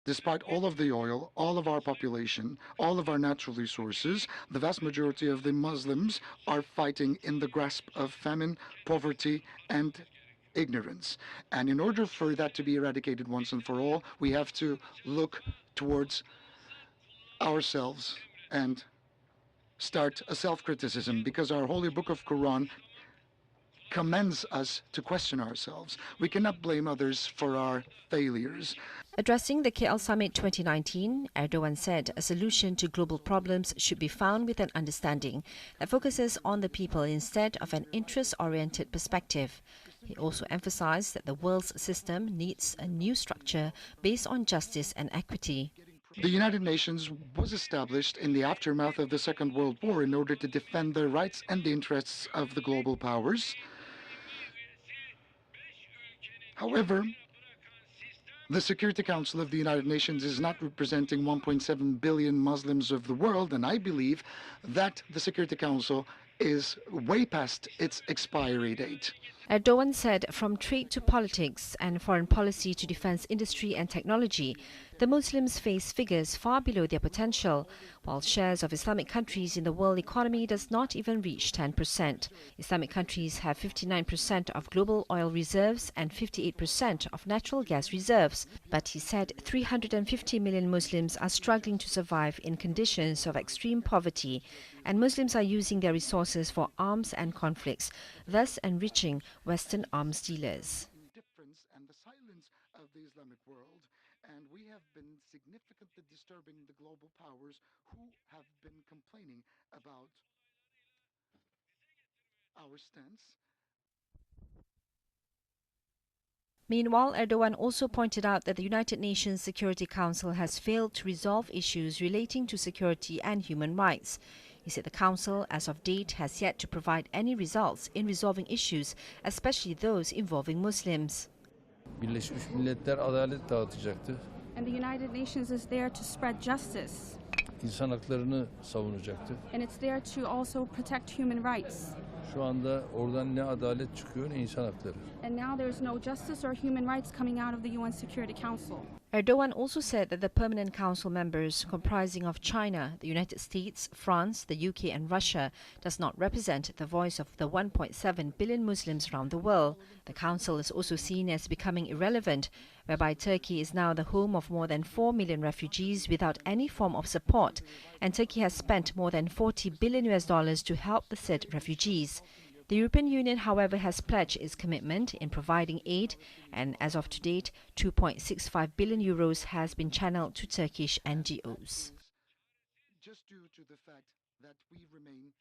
Despite all of the oil, all of our population, all of our natural resources, the vast majority of the Muslims are fighting in the grasp of famine, poverty, and ignorance. And in order for that to be eradicated once and for all, we have to look towards ourselves and start a self-criticism, because our holy book of Quran commends us to question ourselves. We cannot blame others for our failures. Addressing the KL Summit 2019, Erdogan said a solution to global problems should be found with an understanding that focuses on the people instead of an interest-oriented perspective. He also emphasized that the world's system needs a new structure based on justice and equity. The United Nations was established in the aftermath of the Second World War in order to defend the rights and the interests of the global powers. However, the Security Council of the United Nations is not representing 1.7 billion Muslims of the world, and I believe that the Security Council is way past its expiry date. Erdogan said from trade to politics and foreign policy to defense industry and technology, the Muslims face figures far below their potential, while shares of Islamic countries in the world economy does not even reach 10%. Islamic countries have 59% of global oil reserves and 58% of natural gas reserves. But he said 350 million Muslims are struggling to survive in conditions of extreme poverty, and Muslims are using their resources for arms and conflicts, thus enriching Western arms dealers. Difference and the silence of the Islamic world, and we have been significantly disturbing the global powers who have been complaining about our stance. Meanwhile, Erdogan also pointed out that the United Nations Security Council has failed to resolve issues relating to security and human rights. He said the Council, as of date, has yet to provide any results in resolving issues, especially those involving Muslims. Birleşmiş Milletler adalet dağıtacaktı. And the United Nations is there to spread justice. İnsan haklarını savunacaktı. And it's there to also protect human rights. Şu anda oradan ne adalet çıkıyor ne insan hakları. And now there's no justice or human rights coming out of the UN Security Council. Erdogan also said that the permanent council members, comprising of China, the United States, France, the UK and Russia, does not represent the voice of the 1.7 billion Muslims around the world. The council is also seen as becoming irrelevant, whereby Turkey is now the home of more than 4 million refugees without any form of support, and Turkey has spent more than $40 billion to help the said refugees. The European Union, however, has pledged its commitment in providing aid, and as of to date, 2.65 billion euros has been channeled to Turkish NGOs. Just due to the fact that we remain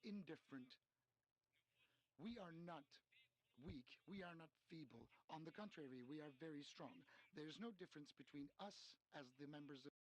indifferent, we are not weak, we are not feeble. On the contrary, we are very strong. There is no difference between us as the members of